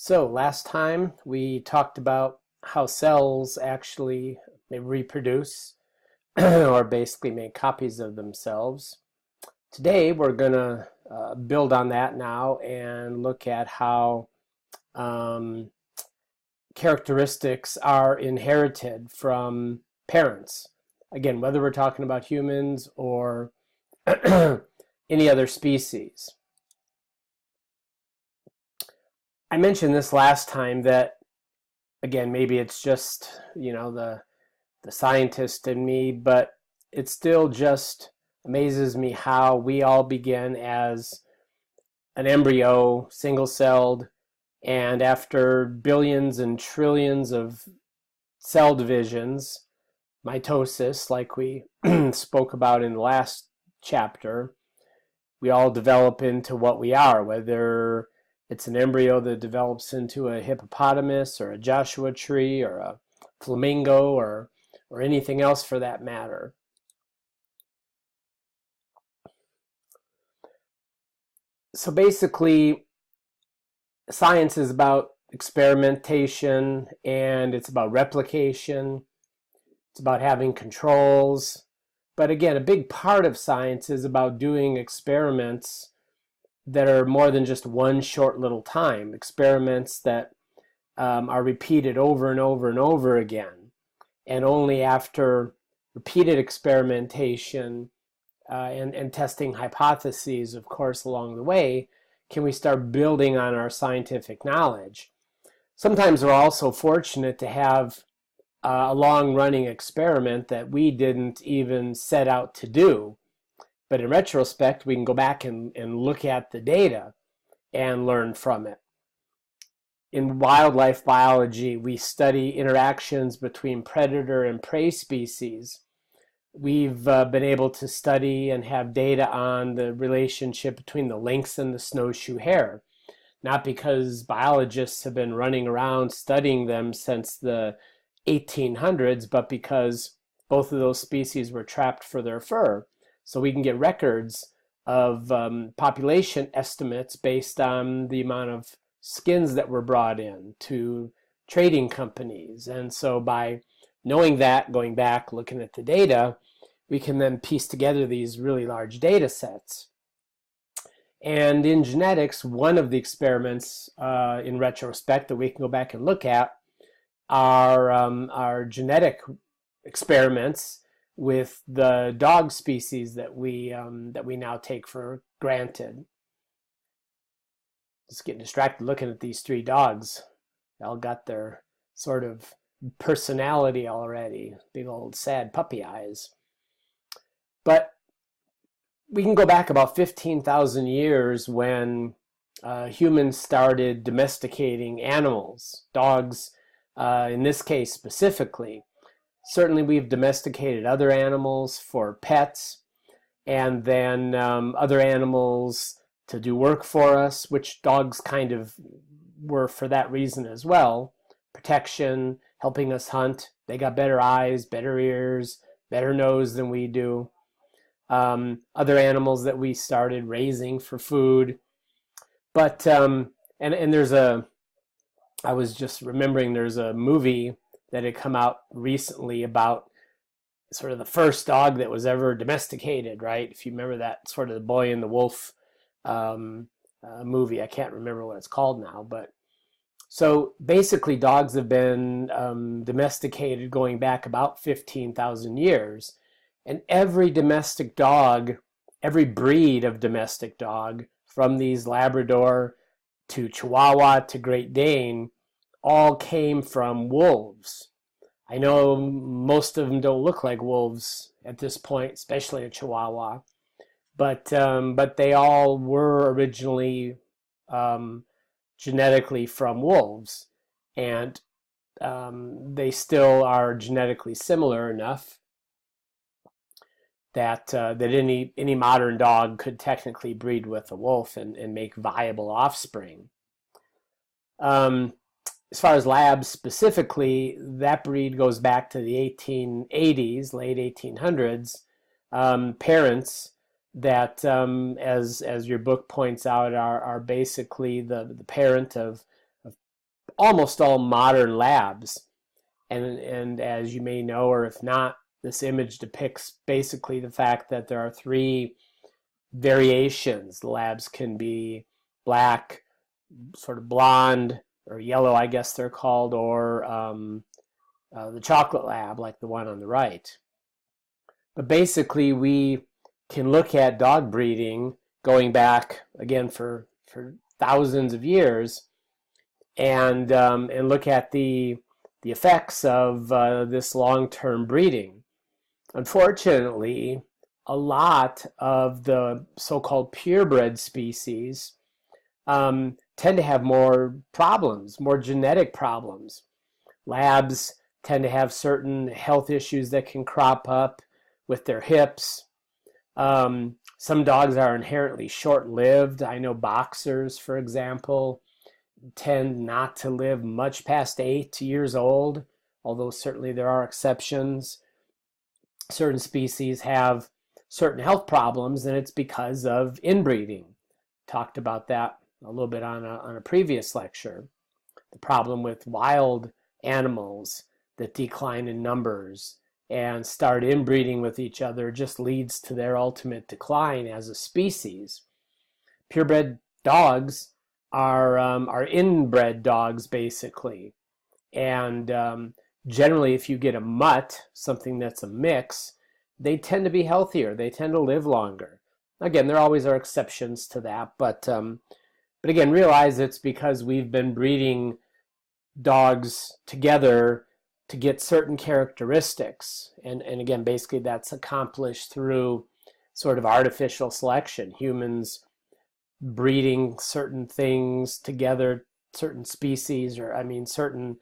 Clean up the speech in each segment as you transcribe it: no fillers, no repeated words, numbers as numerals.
So last time we talked about how cells actually they reproduce or basically make copies of themselves. Today we're going to build on that now and look at how um, characteristics are inherited from parents. Again, whether we're talking about humans or any other species. I mentioned this last time that, again, maybe it's just, the scientist in me, but it still just amazes me how we all begin as an embryo, single-celled, and after billions and trillions of cell divisions, mitosis, like we spoke about in the last chapter, we all develop into what we are, whether it's an embryo that develops into a hippopotamus or a Joshua tree or a flamingo or anything else for that matter. So basically, science is about experimentation and it's about replication. It's about having controls. But again, a big part of science is about doing experiments that are more than just one short little time, experiments that are repeated over and over and over again. And only after repeated experimentation and testing hypotheses, of course, along the way, can we start building on our scientific knowledge. Sometimes we're also fortunate to have a long-running experiment that we didn't even set out to do. But in retrospect, we can go back and look at the data and learn from it. In wildlife biology, we study interactions between predator and prey species. We've been able to study and have data on the relationship between the lynx and the snowshoe hare, not because biologists have been running around studying them since the 1800s, but because both of those species were trapped for their fur. So we can get records of population estimates based on the amount of skins that were brought in to trading companies. And so by knowing that, going back, looking at the data, we can then piece together these really large data sets. And in genetics, one of the experiments in retrospect that we can go back and look at are genetic experiments with the dog species that we now take for granted. Just getting distracted looking at these three dogs. They all got their sort of personality already, big old sad puppy eyes. But we can go back about 15,000 years when humans started domesticating animals, dogs in this case specifically. Certainly we've domesticated other animals for pets and then other animals to do work for us, which dogs kind of were for that reason as well. Protection, helping us hunt. They got better eyes, better ears, better nose than we do. Other animals that we started raising for food. But, and there's I was just remembering there's a movie that had come out recently about sort of the first dog that was ever domesticated, right? If you remember that sort of the Boy and the Wolf movie. I can't remember what it's called now, but so basically dogs have been domesticated going back about 15,000 years. And every domestic dog, every breed of domestic dog, from these Labrador to Chihuahua to Great Dane, all came from wolves. I know most of them don't look like wolves at this point, especially a Chihuahua, but they all were originally genetically from wolves, and they still are genetically similar enough that any modern dog could technically breed with a wolf and make viable offspring. As far as labs specifically, that breed goes back to the 1880s, late 1800s. Parents that, as your book points out, are basically the parent of almost all modern labs. And as you may know, or if not, this image depicts basically the fact that there are three variations. The labs can be black, sort of blonde, or yellow, I guess they're called, or the chocolate lab, like the one on the right. But basically, we can look at dog breeding going back, again, for thousands of years, and look at the effects of this long-term breeding. Unfortunately, a lot of the so-called purebred species tend to have more problems, more genetic problems. Labs tend to have certain health issues that can crop up with their hips. Some dogs are inherently short-lived. I know boxers, for example, tend not to live much past 8 years old, although certainly there are exceptions. Certain species have certain health problems, and it's because of inbreeding. Talked about that a little bit on a previous lecture. The problem with wild animals that decline in numbers and start inbreeding with each other just leads to their ultimate decline as a species. Purebred dogs are inbred dogs, basically. And generally, if you get a mutt, something that's a mix, they tend to be healthier. They tend to live longer. Again, there always are exceptions to that, but again, realize it's because we've been breeding dogs together to get certain characteristics. And again, basically that's accomplished through sort of artificial selection. Humans breeding certain things together, certain species, or I mean certain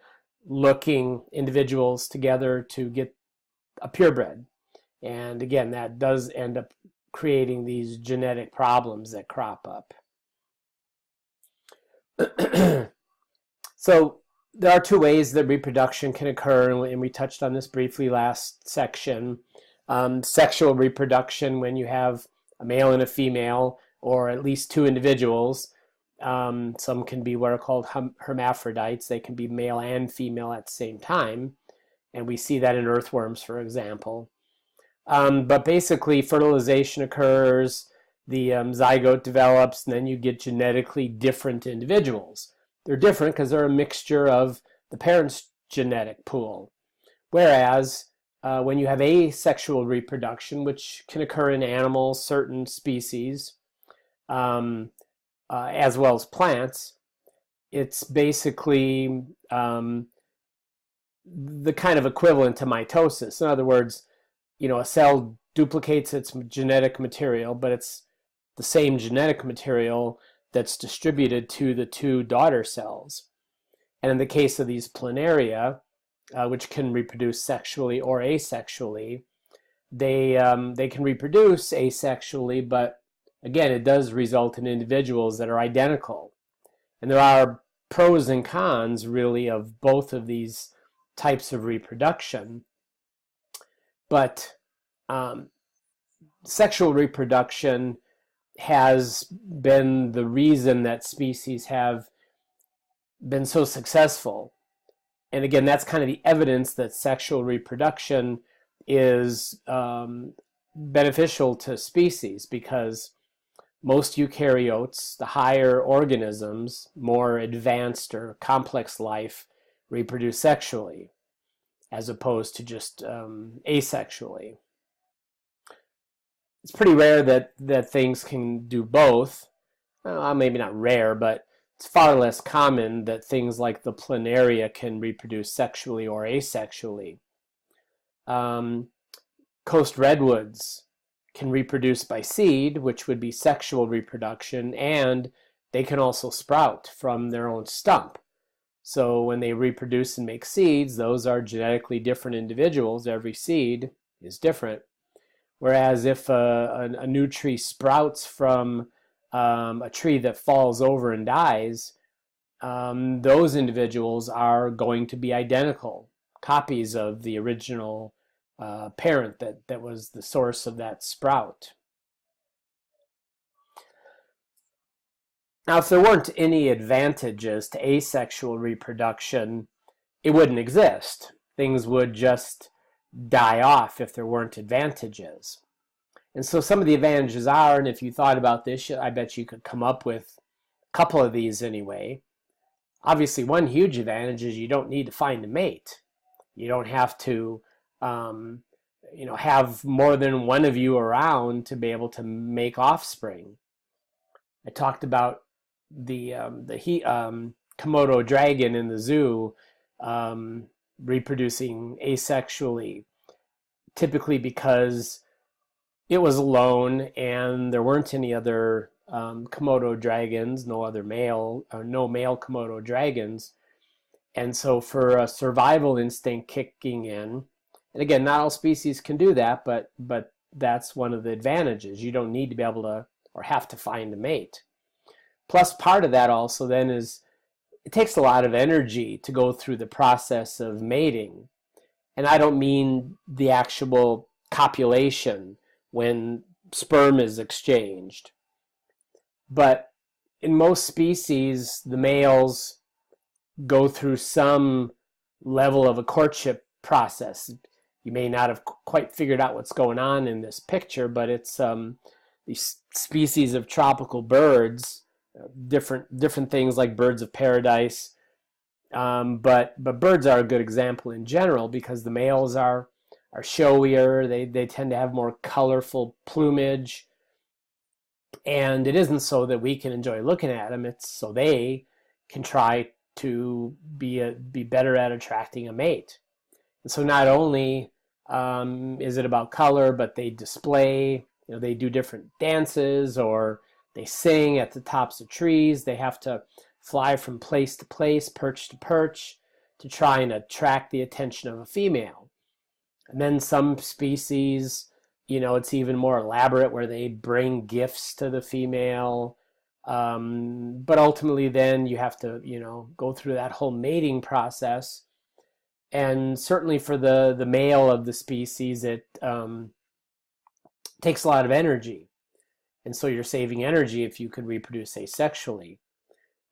looking individuals together to get a purebred. And again, that does end up creating these genetic problems that crop up. So there are two ways that reproduction can occur, and we touched on this briefly last section. Sexual reproduction, when you have a male and a female, or at least two individuals. Some can be what are called hermaphrodites. They can be male and female at the same time, and we see that in earthworms, for example. But basically, fertilization occurs, the zygote develops, and then you get genetically different individuals. They're different because they're a mixture of the parent's genetic pool. Whereas when you have asexual reproduction, which can occur in animals, certain species, as well as plants, it's basically the kind of equivalent to mitosis. In other words, a cell duplicates its genetic material, but it's the same genetic material that's distributed to the two daughter cells. And in the case of these planaria, which can reproduce sexually or asexually, they can reproduce asexually, but again, it does result in individuals that are identical. And there are pros and cons, really, of both of these types of reproduction. But sexual reproduction has been the reason that species have been so successful. And again, that's kind of the evidence that sexual reproduction is beneficial to species, because most eukaryotes, the higher organisms, more advanced or complex life, reproduce sexually, as opposed to just asexually. It's pretty rare that things can do both. Well, maybe not rare, but it's far less common that things like the planaria can reproduce sexually or asexually. Coast redwoods can reproduce by seed, which would be sexual reproduction, and they can also sprout from their own stump. So when they reproduce and make seeds, those are genetically different individuals. Every seed is different. Whereas if a new tree sprouts from a tree that falls over and dies, those individuals are going to be identical, copies of the original parent that was the source of that sprout. Now, if there weren't any advantages to asexual reproduction, it wouldn't exist. Things would just die off if there weren't advantages. And so some of the advantages are, and if you thought about this, I bet you could come up with a couple of these anyway. Obviously, one huge advantage is you don't need to find a mate. You don't have to have more than one of you around to be able to make offspring. I talked about the Komodo dragon in the zoo reproducing asexually, typically because it was alone and there weren't any other Komodo dragons, no male Komodo dragons. And so for a survival instinct kicking in, and again, not all species can do that, but that's one of the advantages. You don't need to be able to or have to find a mate. Plus, part of that also then is it takes a lot of energy to go through the process of mating. And I don't mean the actual copulation when sperm is exchanged. But in most species, the males go through some level of a courtship process. You may not have quite figured out what's going on in this picture, but it's these species of tropical birds, different things like birds of paradise. But birds are a good example in general because the males are showier. They tend to have more colorful plumage. And it isn't so that we can enjoy looking at them. It's so they can try to be better at attracting a mate. And so not only is it about color, but they display, they do different dances, or they sing at the tops of trees. They have to fly from place to place, perch to perch, to try and attract the attention of a female. And then some species, it's even more elaborate where they bring gifts to the female. But ultimately then you have to, go through that whole mating process. And certainly for the male of the species, it takes a lot of energy. And so you're saving energy if you could reproduce asexually.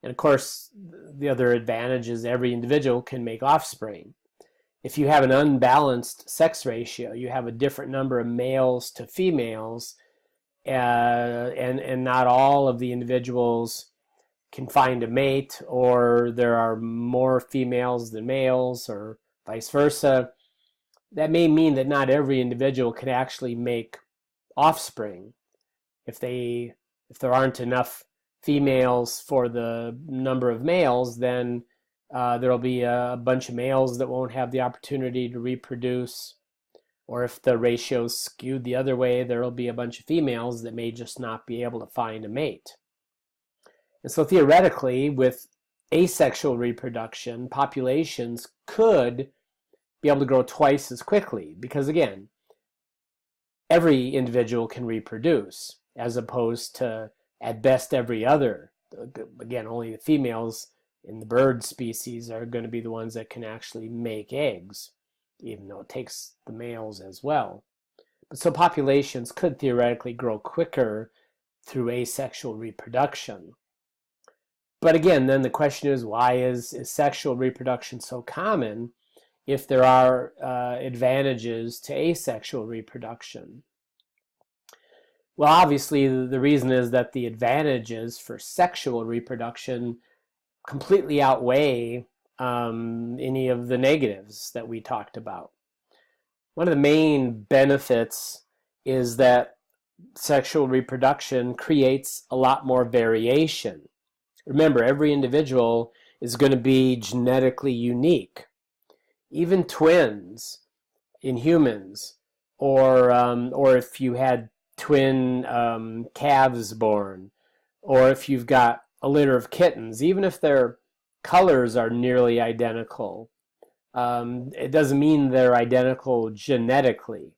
And of course, the other advantage is every individual can make offspring. If you have an unbalanced sex ratio, you have a different number of males to females, and not all of the individuals can find a mate, or there are more females than males, or vice versa. That may mean that not every individual can actually make offspring. If there aren't enough females for the number of males, then there'll be a bunch of males that won't have the opportunity to reproduce. Or if the ratio's skewed the other way, there'll be a bunch of females that may just not be able to find a mate. And so theoretically, with asexual reproduction, populations could be able to grow twice as quickly because, again, every individual can reproduce, as opposed to, at best, every other. Again, only the females in the bird species are going to be the ones that can actually make eggs, even though it takes the males as well. But so populations could theoretically grow quicker through asexual reproduction. But again, then the question is, why is sexual reproduction so common if there are advantages to asexual reproduction? Well, obviously, the reason is that the advantages for sexual reproduction completely outweigh any of the negatives that we talked about. One of the main benefits is that sexual reproduction creates a lot more variation. Remember, every individual is going to be genetically unique. Even twins in humans, or if you had twin calves born, or if you've got a litter of kittens, even if their colors are nearly identical, it doesn't mean they're identical genetically.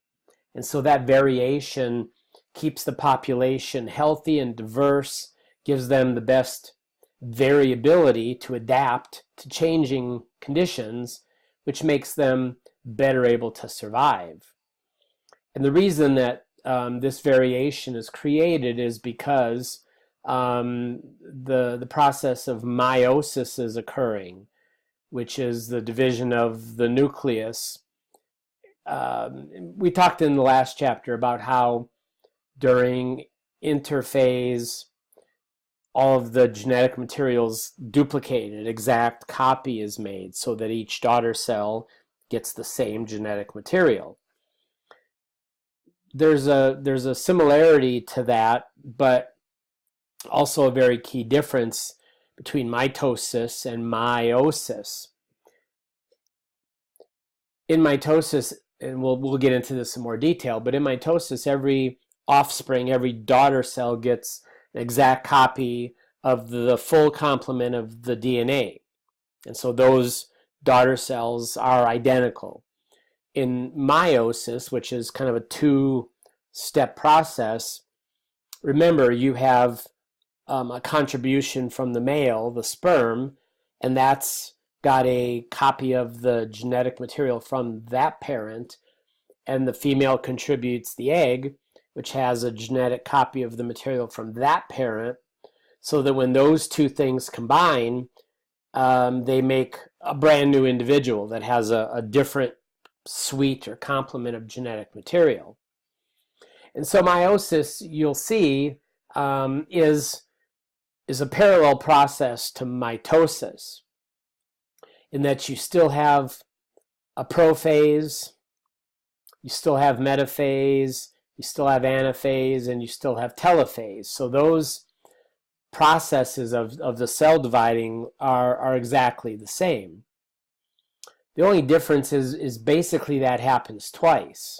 And so that variation keeps the population healthy and diverse, gives them the best variability to adapt to changing conditions, which makes them better able to survive. And the reason that this variation is created is because the process of meiosis is occurring, which is the division of the nucleus. We talked in the last chapter about how during interphase, all of the genetic materials duplicated, exact copy is made so that each daughter cell gets the same genetic material. There's a similarity to that, but also a very key difference between mitosis and meiosis. In mitosis, and we'll get into this in more detail, but in mitosis, every offspring, every daughter cell gets an exact copy of the full complement of the DNA. And so those daughter cells are identical. In meiosis, which is kind of a two-step process, remember you have a contribution from the male, the sperm, and that's got a copy of the genetic material from that parent, and the female contributes the egg, which has a genetic copy of the material from that parent, so that when those two things combine, they make a brand new individual that has a different suite or complement of genetic material. And so meiosis, you'll see, is a parallel process to mitosis, in that you still have a prophase, you still have metaphase, you still have anaphase, and you still have telophase. So those processes of the cell dividing are exactly the same. The only difference is basically that happens twice.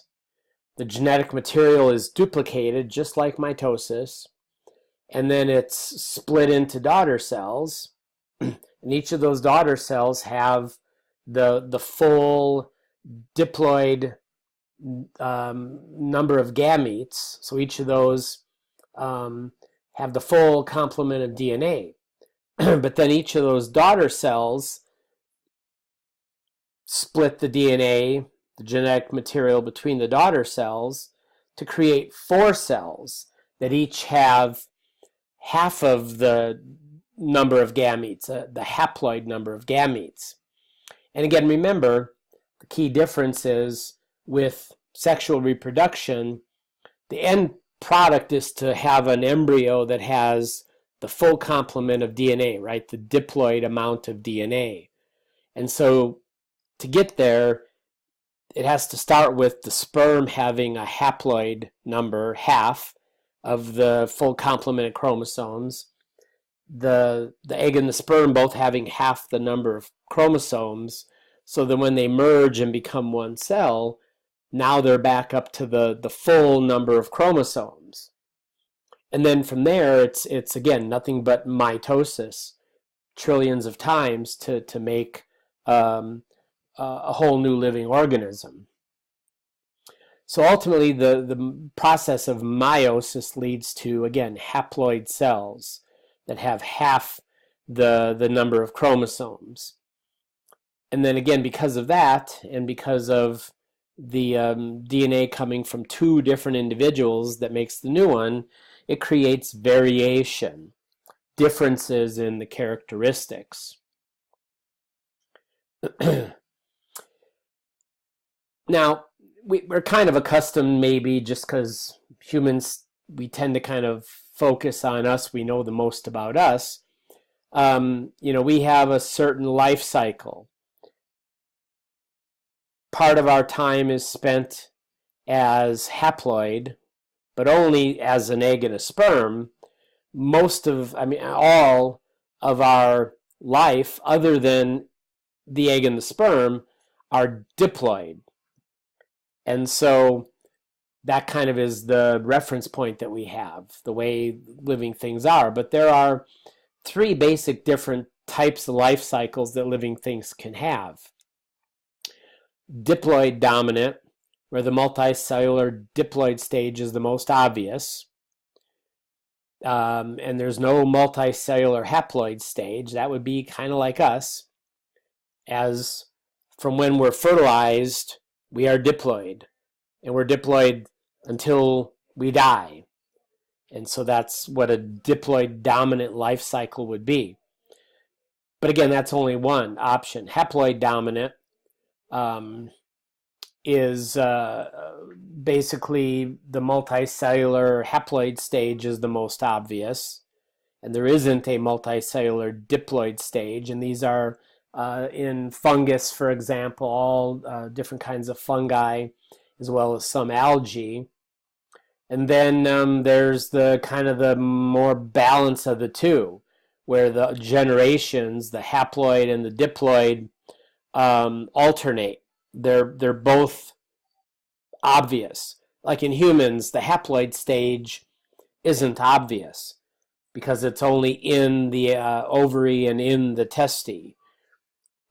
The genetic material is duplicated, just like mitosis, and then it's split into daughter cells, and each of those daughter cells have the full diploid number of gametes. So each of those have the full complement of DNA. But then each of those daughter cells split the DNA, the genetic material between the daughter cells, to create 4 cells that each have half of the number of gametes, the haploid number of gametes. And again, remember, the key difference is with sexual reproduction, the end product is to have an embryo that has the full complement of DNA, right? The diploid amount of DNA. And so to get there, it has to start with the sperm having a haploid number, half of the full complement of chromosomes, the egg and the sperm both having half the number of chromosomes, so that when they merge and become one cell, now they're back up to the full number of chromosomes. And then from there, it's again nothing but mitosis, trillions of times to make a whole new living organism. So ultimately, the process of meiosis leads to, again, haploid cells that have half the number of chromosomes. And then again, because of that, and because of the DNA coming from 2 different individuals that makes the new one, it creates variation, differences in the characteristics. Now, we're kind of accustomed, maybe just because humans, we tend to kind of focus on us, we know the most about us. We have a certain life cycle. Part of our time is spent as haploid, but only as an egg and a sperm. All of our life, other than the egg and the sperm, are diploid. And so that kind of is the reference point that we have, the way living things are. But there are 3 basic different types of life cycles that living things can have. Diploid dominant, where the multicellular diploid stage is the most obvious. And there's no multicellular haploid stage. That would be kind of like us. As from when we're fertilized, we are diploid. And we're diploid until we die. And so that's what a diploid dominant life cycle would be. But again, that's only one option. Haploid dominant is basically the multicellular haploid stage is the most obvious. And there isn't a multicellular diploid stage. And these are in fungus, for example, all different kinds of fungi, as well as some algae. And then there's the kind of the more balance of the two, where the generations, the haploid and the diploid, alternate. They're both obvious. Like in humans, the haploid stage isn't obvious because it's only in the ovary and in the testes.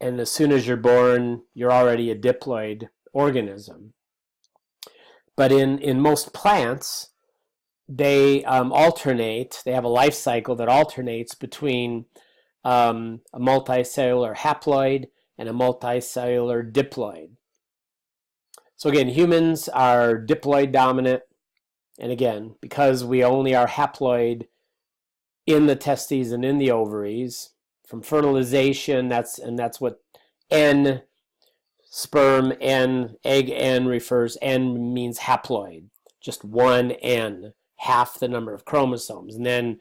And as soon as you're born, you're already a diploid organism. But in most plants, they alternate. They have a life cycle that alternates between a multicellular haploid and a multicellular diploid. So again, humans are diploid dominant. And again, because we only are haploid in the testes and in the ovaries, from fertilization, that's what N, sperm N, egg N refers, N means haploid, just one N, half the number of chromosomes. And then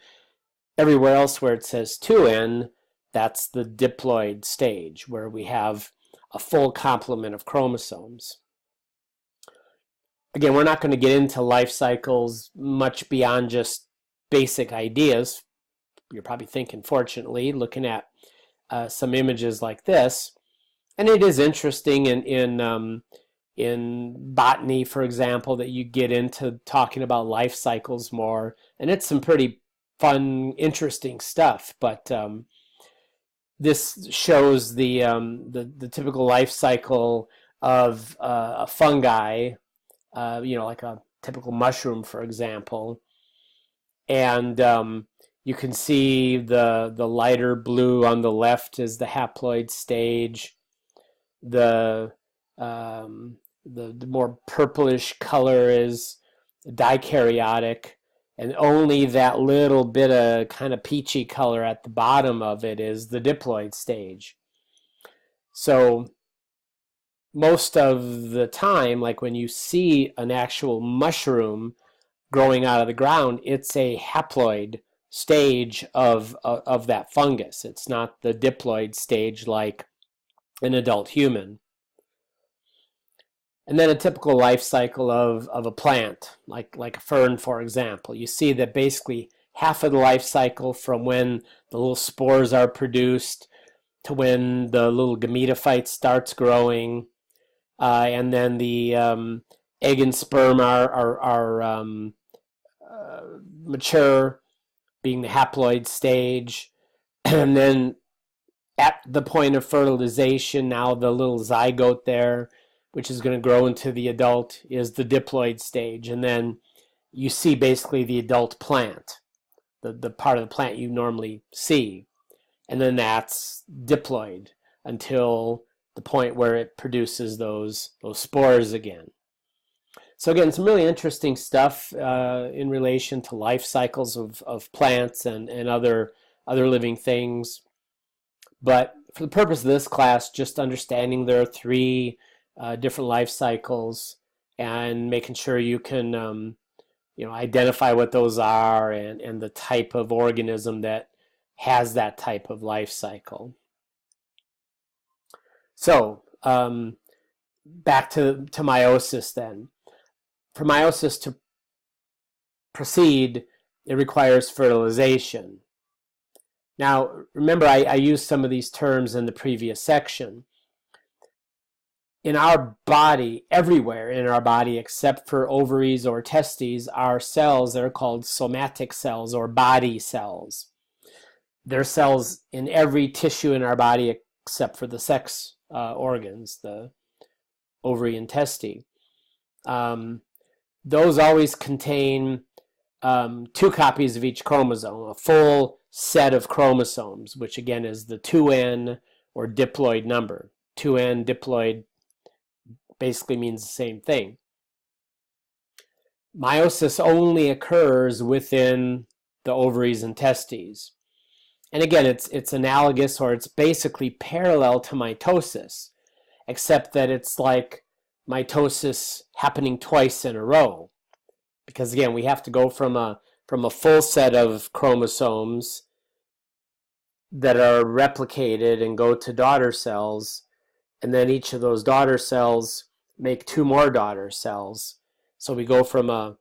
everywhere else where it says 2N, that's the diploid stage, where we have a full complement of chromosomes. Again, we're not going to get into life cycles much beyond just basic ideas. You're probably thinking, fortunately, looking at some images like this. And it is interesting in botany, for example, that you get into talking about life cycles more. And it's some pretty fun, interesting stuff. But this shows the typical life cycle of a fungi, like a typical mushroom, for example. And you can see the lighter blue on the left is the haploid stage. The more purplish color is dikaryotic, and only that little bit of kind of peachy color at the bottom of it is the diploid stage. So most of the time, like when you see an actual mushroom growing out of the ground, it's a haploid stage of that fungus. It's not the diploid stage like an adult human. And then a typical life cycle of a plant, like a fern, for example. You see that basically half of the life cycle from when the little spores are produced to when the little gametophyte starts growing, and then the egg and sperm are mature, being the haploid stage, and then at the point of fertilization, now the little zygote there, which is going to grow into the adult, is the diploid stage. And then you see basically the adult plant, the part of the plant you normally see. And then that's diploid until the point where it produces those spores again. So again, some really interesting stuff in relation to life cycles of plants and other living things. But for the purpose of this class, just understanding there are three different life cycles and making sure you can identify what those are and the type of organism that has that type of life cycle. So back to meiosis then. For meiosis to proceed, it requires fertilization. Now, remember, I used some of these terms in the previous section. In our body, everywhere in our body except for ovaries or testes, are cells that are called somatic cells or body cells. There are cells in every tissue in our body except for the sex organs, the ovary and testes. Those always contain 2 copies of each chromosome, a full set of chromosomes, which again is the 2N or diploid number. 2N diploid basically means the same thing. Meiosis only occurs within the ovaries and testes. And again, it's analogous, or it's basically parallel to mitosis, except that it's like mitosis happening twice in a row. Because again, we have to go from a full set of chromosomes that are replicated and go to daughter cells, and then each of those daughter cells make 2 more daughter cells. So we go from a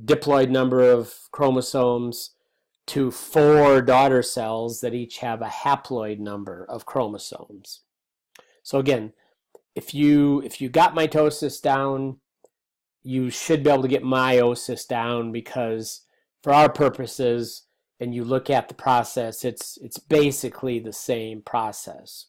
diploid number of chromosomes to 4 daughter cells that each have a haploid number of chromosomes. So again, if you got mitosis down, you should be able to get meiosis down, because for our purposes, and you look at the process, it's basically the same process.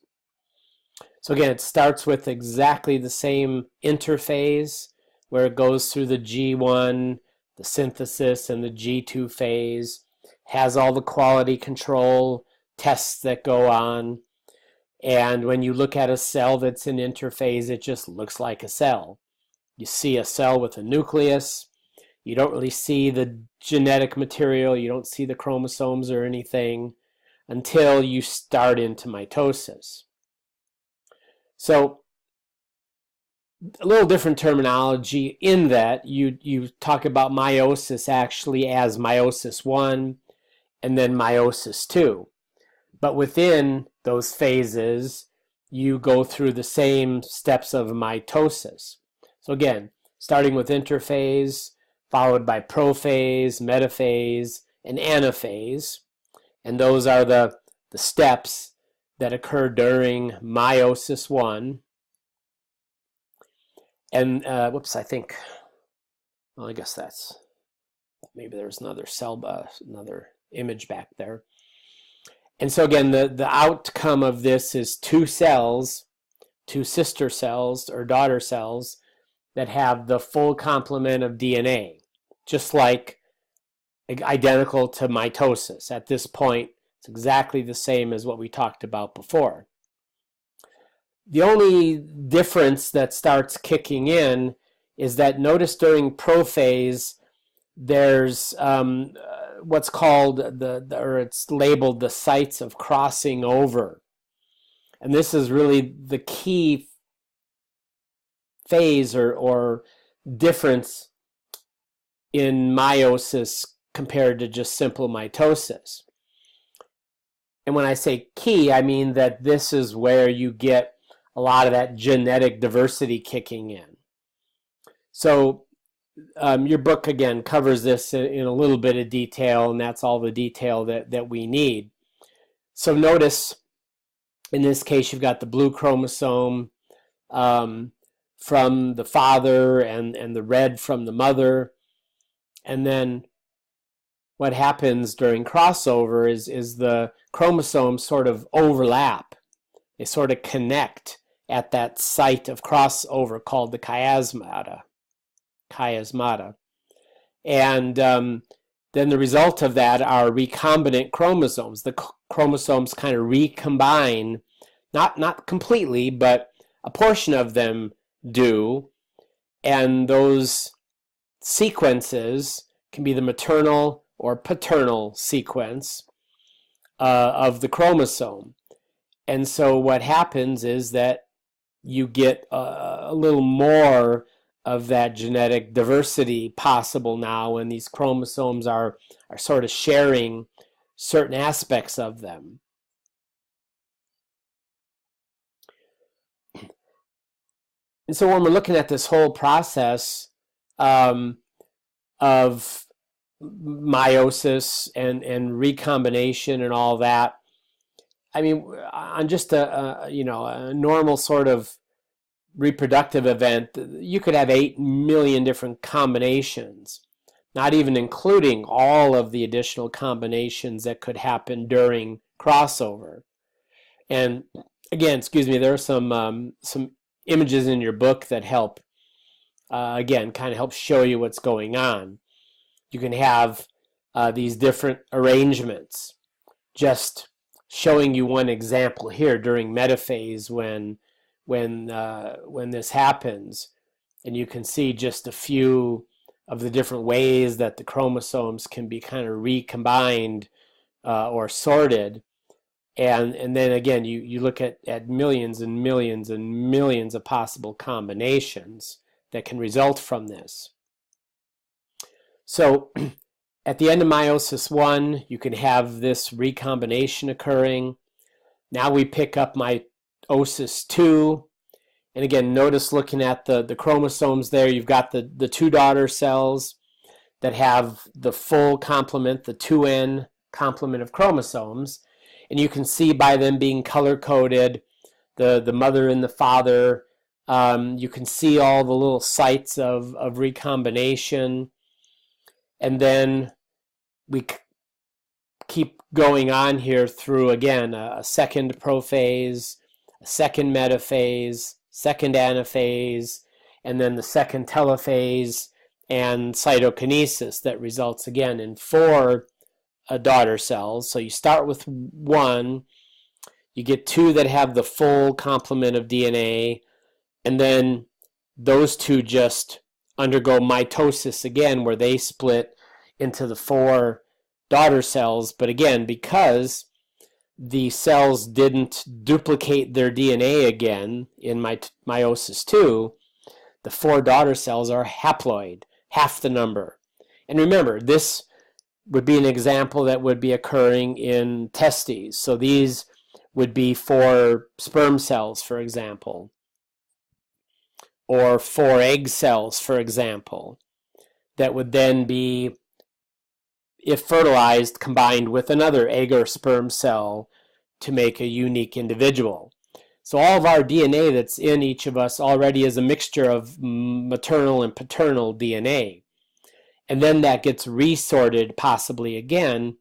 So again, it starts with exactly the same interphase, where it goes through the G1, the synthesis, and the G2 phase, has all the quality control tests that go on. And when you look at a cell that's in interphase, it just looks like a cell. You see a cell with a nucleus. You don't really see the genetic material. You don't see the chromosomes or anything until you start into mitosis. So a little different terminology in that you talk about meiosis actually as meiosis 1 and then meiosis 2. But within those phases, you go through the same steps of mitosis. So again, starting with interphase, followed by prophase, metaphase, and anaphase. And those are the steps that occur during meiosis 1. And, I think, well, I guess that's, maybe there's another another image back there. And so again, the outcome of this is 2 cells, 2 sister cells or daughter cells, that have the full complement of DNA, just like identical to mitosis. At this point, it's exactly the same as what we talked about before. The only difference that starts kicking in is that notice during prophase, there's what's called or it's labeled the sites of crossing over. And this is really the key phase or difference in meiosis compared to just simple mitosis. And when I say key, I mean that this is where you get a lot of that genetic diversity kicking in. So your book, again, covers this in a little bit of detail, and that's all the detail that we need. So notice, in this case, you've got the blue chromosome from the father and the red from the mother. And then what happens during crossover is the chromosomes sort of overlap. They sort of connect at that site of crossover called the chiasmata. And then the result of that are recombinant chromosomes. The chromosomes kind of recombine, not completely, but a portion of them do, and those sequences can be the maternal or paternal sequence of the chromosome. And so what happens is that you get a little more of that genetic diversity possible now when these chromosomes are sort of sharing certain aspects of them. And so when we're looking at this whole process of meiosis and recombination and all that, I mean, on just a normal sort of reproductive event, you could have 8 million different combinations, not even including all of the additional combinations that could happen during crossover. And again, there are some images in your book that help, again, kind of help show you what's going on. You can have these different arrangements. Just showing you one example here during metaphase when this happens, and you can see just a few of the different ways that the chromosomes can be kind of recombined or sorted. And then again, you look at millions and millions and millions of possible combinations that can result from this. So at the end of meiosis 1, you can have this recombination occurring. Now we pick up meiosis 2. And again, notice looking at the chromosomes there, you've got the two daughter cells that have the full complement, the 2N complement of chromosomes. And you can see by them being color-coded, the mother and the father. You can see all the little sites of recombination. And then we keep going on here through, again, a second prophase, a second metaphase, second anaphase, and then the second telophase and cytokinesis that results, again, in 4 daughter cells. So you start with 1, you get 2 that have the full complement of DNA, and then those 2 just undergo mitosis again, where they split into the 4 daughter cells. But again, because the cells didn't duplicate their DNA again in meiosis 2, the 4 daughter cells are haploid, half the number. And remember, this would be an example that would be occurring in testes. So these would be 4 sperm cells, for example, or 4 egg cells, for example, that would then be, if fertilized, combined with another egg or sperm cell to make a unique individual. So all of our DNA that's in each of us already is a mixture of maternal and paternal DNA. And then that gets resorted possibly again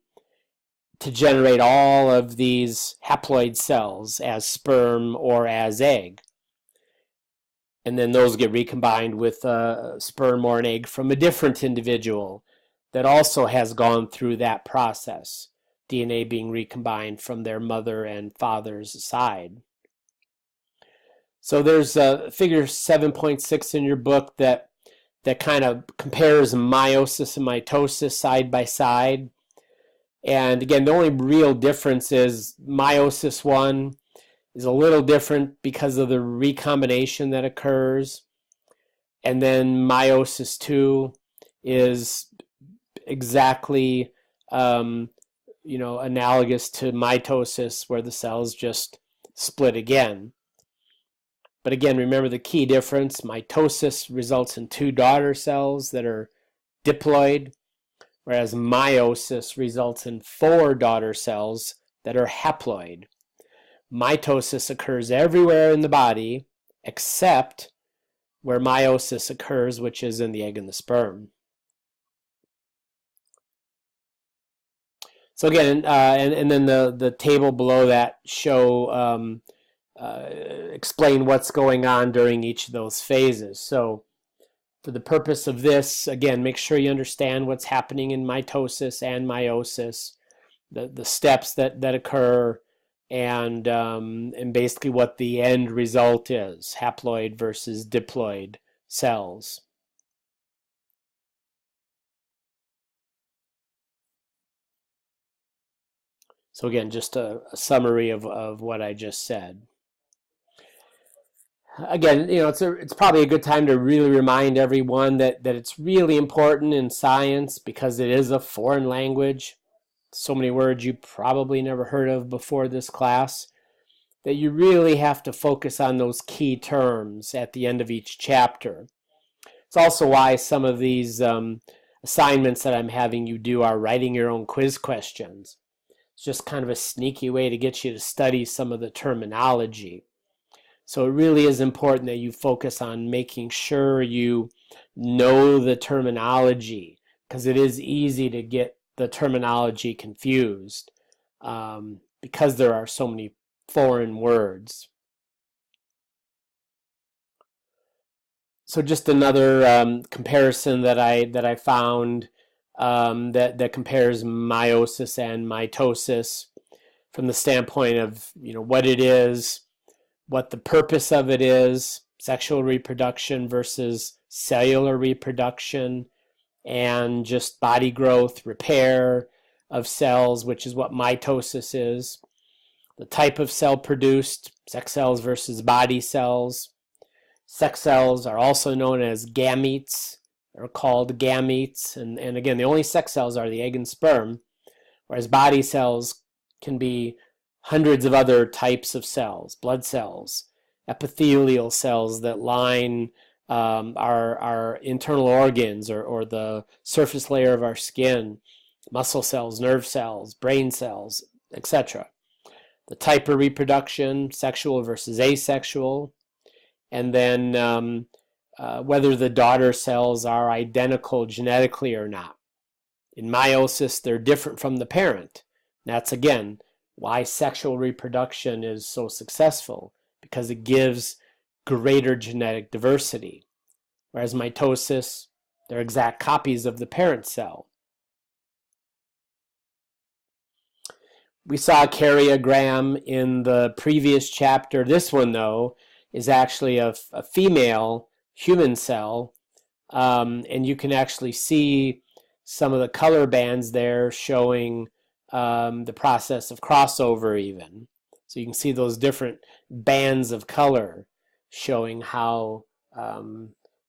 to generate all of these haploid cells as sperm or as egg. And then those get recombined with a sperm or an egg from a different individual that also has gone through that process, DNA being recombined from their mother and father's side. So there's figure 7.6 in your book that kind of compares meiosis and mitosis side by side. And again, the only real difference is meiosis 1 is a little different because of the recombination that occurs. And then meiosis 2 is exactly analogous to mitosis, where the cells just split again. But again, remember the key difference. Mitosis results in 2 daughter cells that are diploid, whereas meiosis results in 4 daughter cells that are haploid. Mitosis occurs everywhere in the body except where meiosis occurs, which is in the egg and the sperm. So again, and then the table below that show explain what's going on during each of those phases. So for the purpose of this, again, make sure you understand what's happening in mitosis and meiosis, the steps that occur, and basically what the end result is, haploid versus diploid cells. So again, just a summary of what I just said. Again, it's probably a good time to really remind everyone that it's really important in science, because it is a foreign language. So many words you probably never heard of before this class, that you really have to focus on those key terms at the end of each chapter. It's also why some of these assignments that I'm having you do are writing your own quiz questions. It's just kind of a sneaky way to get you to study some of the terminology. So it really is important that you focus on making sure you know the terminology, because it is easy to get the terminology confused because there are so many foreign words. So just another comparison that I found that compares meiosis and mitosis from the standpoint of what it is, what the purpose of it is, sexual reproduction versus cellular reproduction, and just body growth, repair of cells, which is what mitosis is. The type of cell produced, sex cells versus body cells. Sex cells are also known as gametes, or called gametes, and again, the only sex cells are the egg and sperm, whereas body cells can be hundreds of other types of cells, blood cells, epithelial cells that line our internal organs or the surface layer of our skin, muscle cells, nerve cells, brain cells, etc. The type of reproduction, sexual versus asexual, and then whether the daughter cells are identical genetically or not. In meiosis, they're different from the parent. That's, again, why sexual reproduction is so successful, because it gives greater genetic diversity. Whereas mitosis, they're exact copies of the parent cell. We saw a karyogram in the previous chapter. This one, though, is actually a female human cell, and you can actually see some of the color bands there showing the process of crossover even. So you can see those different bands of color showing how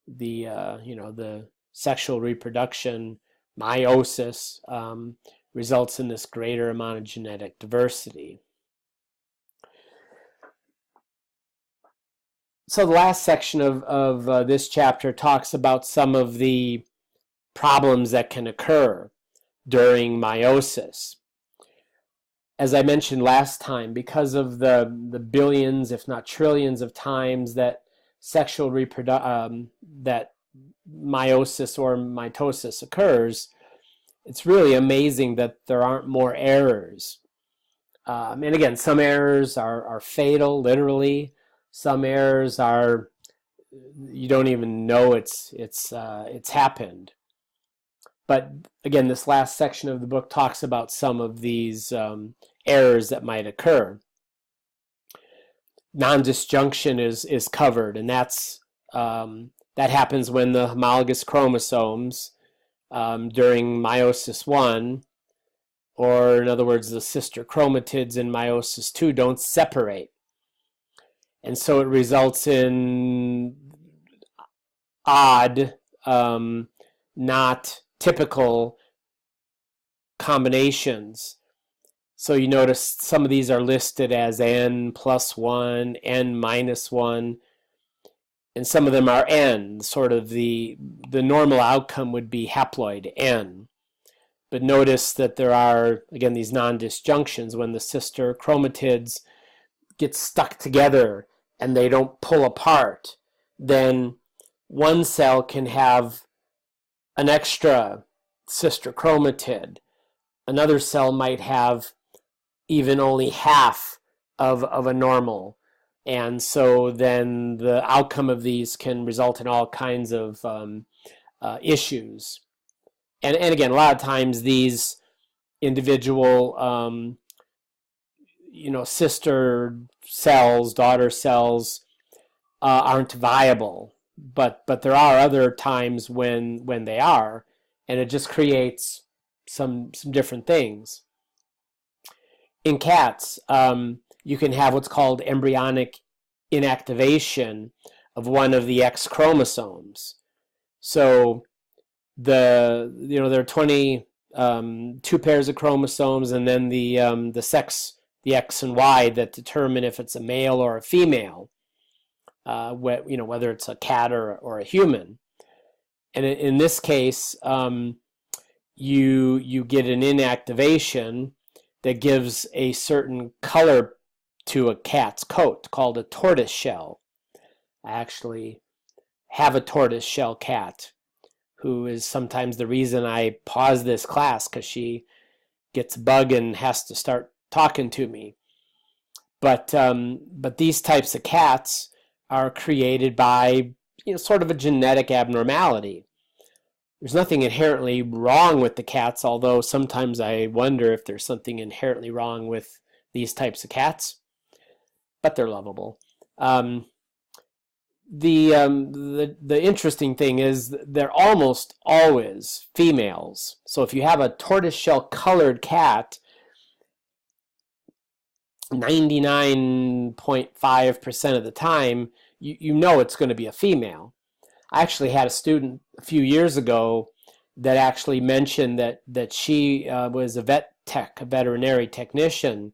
the sexual reproduction, meiosis, results in this greater amount of genetic diversity. So the last section of this chapter talks about some of the problems that can occur during meiosis. As I mentioned last time, because of the billions, if not trillions of times that that meiosis or mitosis occurs, it's really amazing that there aren't more errors. And again, some errors are fatal, literally. Some errors are, you don't even know it's happened. But again, this last section of the book talks about some of these errors that might occur. Non-disjunction is covered, and that happens when the homologous chromosomes during meiosis 1, or in other words, the sister chromatids in meiosis 2 don't separate. And so it results in odd, not typical combinations. So you notice some of these are listed as n+1, n-1, and some of them are n. Sort of the normal outcome would be haploid n. But notice that there are, again, these non-disjunctions when the sister chromatids get stuck together and they don't pull apart. Then one cell can have an extra sister chromatid. Another cell might have even only half of a normal. And so then the outcome of these can result in all kinds of issues. And again, a lot of times these individual sister cells, daughter cells aren't viable. But there are other times when they are, and it just creates some different things. In cats, you can have what's called embryonic inactivation of one of the X chromosomes. So there are 22 pairs of chromosomes, and then the sex, the X and Y, that determine if it's a male or a female. Whether it's a cat or a human. And in this case, you get an inactivation that gives a certain color to a cat's coat called a tortoise shell. I actually have a tortoise shell cat who is sometimes the reason I pause this class, because she gets a bug and has to start talking to me. But these types of cats are created by sort of a genetic abnormality. There's nothing inherently wrong with the cats, although sometimes I wonder if there's something inherently wrong with these types of cats, but they're lovable. the interesting thing is they're almost always females. So if you have a tortoiseshell colored cat, 99.5% of the time, you know it's going to be a female. I actually had a student a few years ago that actually mentioned that she was a veterinary technician,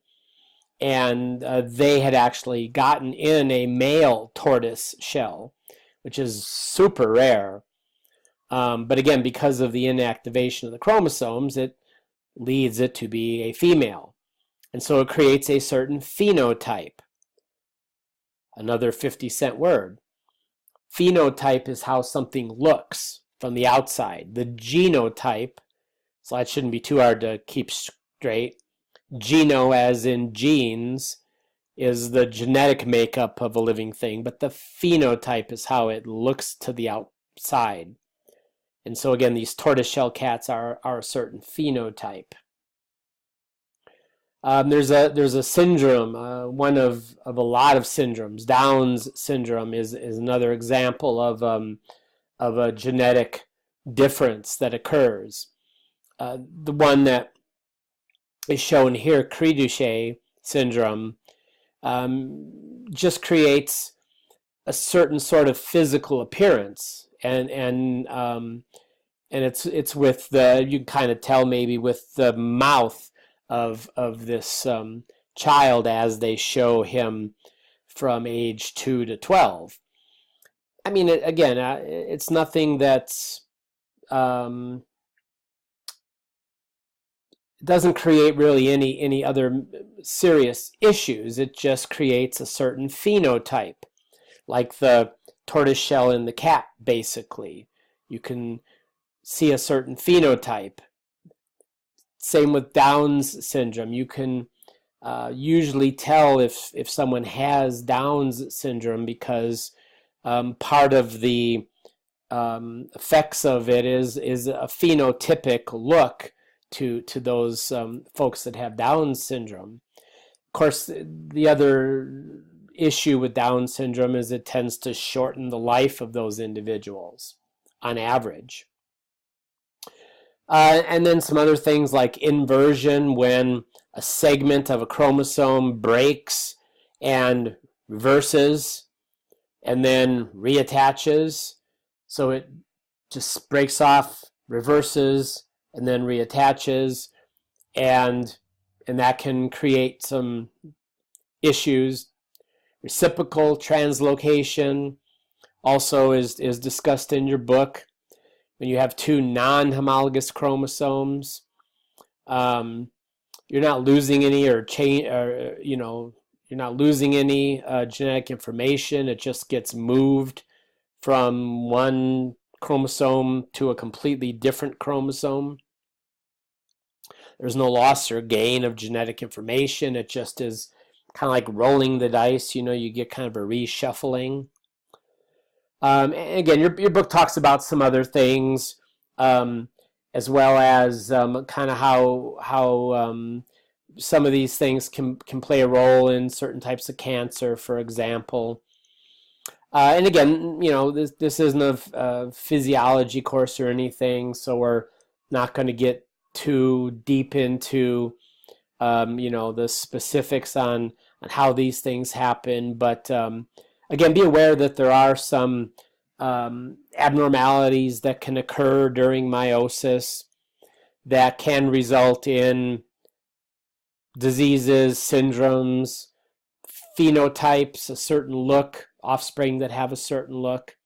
and they had actually gotten in a male tortoise shell, which is super rare. But again, because of the inactivation of the chromosomes, it leads it to be a female. And so it creates a certain phenotype. Another 50-cent word. Phenotype is how something looks from the outside. The genotype, so that shouldn't be too hard to keep straight. Geno, as in genes, is the genetic makeup of a living thing, but the phenotype is how it looks to the outside. And so again, these tortoiseshell cats are a certain phenotype. There's a syndrome, one of a lot of syndromes. Down's syndrome is another example of a genetic difference that occurs. The one that is shown here, Cri-du-Chat syndrome, just creates a certain sort of physical appearance, and it's with the, you can kind of tell maybe with the mouth of this child as they show him from age 2 to 12. I mean, again, it's nothing that's doesn't create really any other serious issues. It just creates a certain phenotype, like the tortoiseshell in the cat, basically. You can see a certain phenotype. Same with Down's syndrome. You can usually tell if someone has Down's syndrome because part of the effects of it is a phenotypic look to those folks that have Down syndrome. Of course, the other issue with Down syndrome is it tends to shorten the life of those individuals on average. And then some other things like inversion, when a segment of a chromosome breaks and reverses and then reattaches. So it just breaks off, reverses, and then reattaches, and that can create some issues. Reciprocal translocation also is discussed in your book. When you have two non-homologous chromosomes, you're not losing any you're not losing any genetic information. It just gets moved from one chromosome to a completely different chromosome. There's no loss or gain of genetic information. It just is kind of like rolling the dice. You get kind of a reshuffling. And again, your book talks about some other things, as well as kind of how some of these things can play a role in certain types of cancer, for example. And again, this isn't a physiology course or anything, so we're not going to get too deep into the specifics on how these things happen. But again, be aware that there are some abnormalities that can occur during meiosis that can result in diseases, syndromes, phenotypes, a certain look, offspring that have a certain look.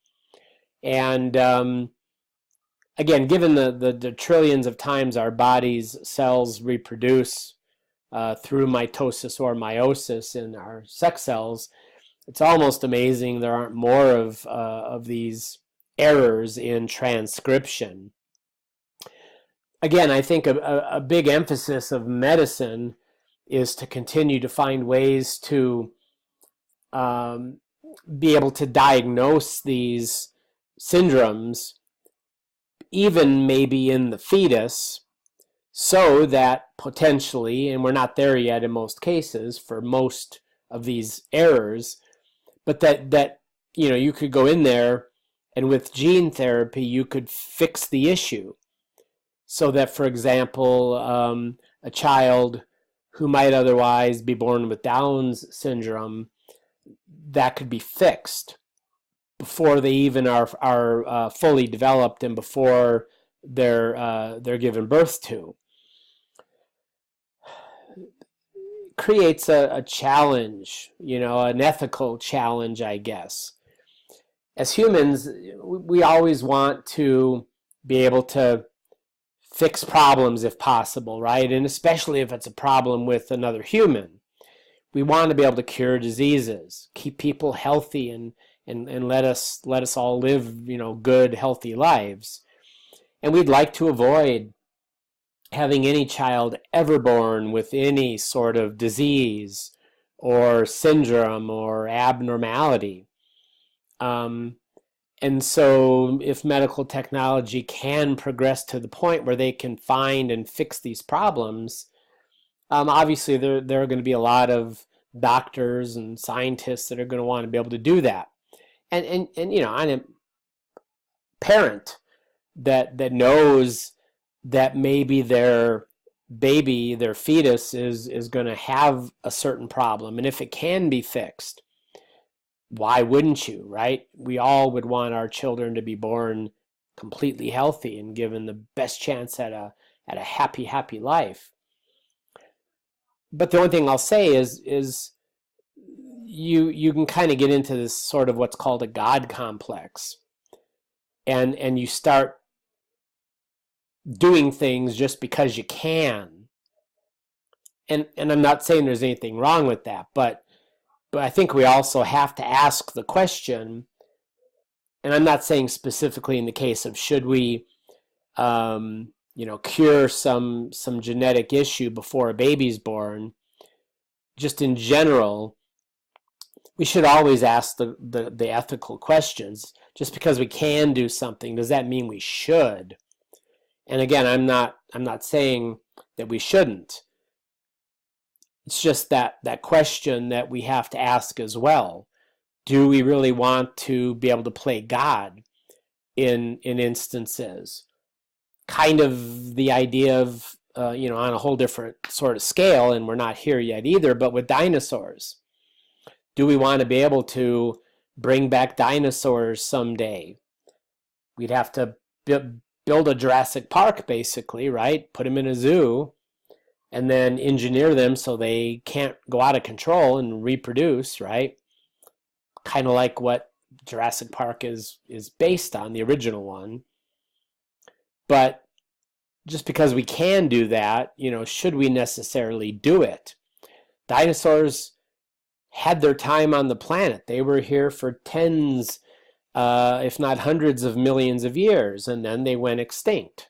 And again, given the trillions of times our body's cells reproduce through mitosis or meiosis in our sex cells, it's almost amazing there aren't more of these errors in transcription. Again, I think a big emphasis of medicine is to continue to find ways to be able to diagnose these syndromes, even maybe in the fetus, so that potentially, and we're not there yet in most cases for most of these errors, but that you could go in there, and with gene therapy, you could fix the issue. So that, for example, a child who might otherwise be born with Down's syndrome, that could be fixed before they even are fully developed and before they're given birth to. Creates a challenge, an ethical challenge, I guess. As humans, we always want to be able to fix problems if possible, right? And especially if it's a problem with another human. We want to be able to cure diseases, keep people healthy, and let us all live, good, healthy lives. And we'd like to avoid having any child ever born with any sort of disease or syndrome or abnormality. And so if medical technology can progress to the point where they can find and fix these problems, obviously there are going to be a lot of doctors and scientists that are going to want to be able to do that. And I'm a parent that knows that maybe their baby, their fetus is going to have a certain problem. And if it can be fixed, why wouldn't you, right? We all would want our children to be born completely healthy and given the best chance at a happy life. But the only thing I'll say is you can kind of get into this sort of what's called a God complex. And you start doing things just because you can. And I'm not saying there's anything wrong with that, but I think we also have to ask the question, and I'm not saying specifically in the case of should we cure some genetic issue before a baby's born. Just in general, we should always ask the ethical questions. Just because we can do something, does that mean we should? And again, I'm not saying that we shouldn't. It's just that question that we have to ask as well. Do we really want to be able to play God in instances? Kind of the idea of, on a whole different sort of scale, and we're not here yet either, but with dinosaurs. Do we want to be able to bring back dinosaurs someday? We'd have to build a Jurassic Park, basically, right? Put them in a zoo, and then engineer them so they can't go out of control and reproduce, right? Kind of like what Jurassic Park is based on, the original one. But just because we can do that, should we necessarily do it? Dinosaurs had their time on the planet. They were here for tens, if not hundreds of millions of years, and then they went extinct.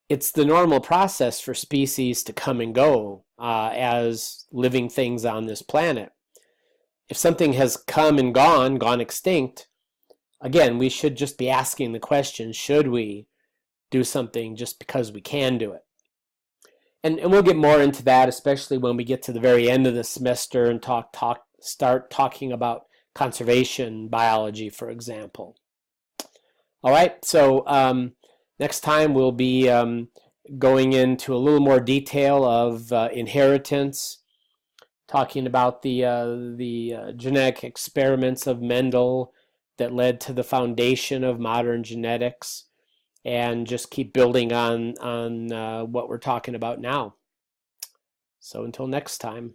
It's the normal process for species to come and go as living things on this planet. If something has come and gone extinct, again, we should just be asking the question, should we do something just because we can do it? And we'll get more into that, especially when we get to the very end of the semester and start talking about conservation biology, for example. All right, so next time we'll be going into a little more detail of inheritance, talking about the genetic experiments of Mendel that led to the foundation of modern genetics, and just keep building on what we're talking about now. So until next time.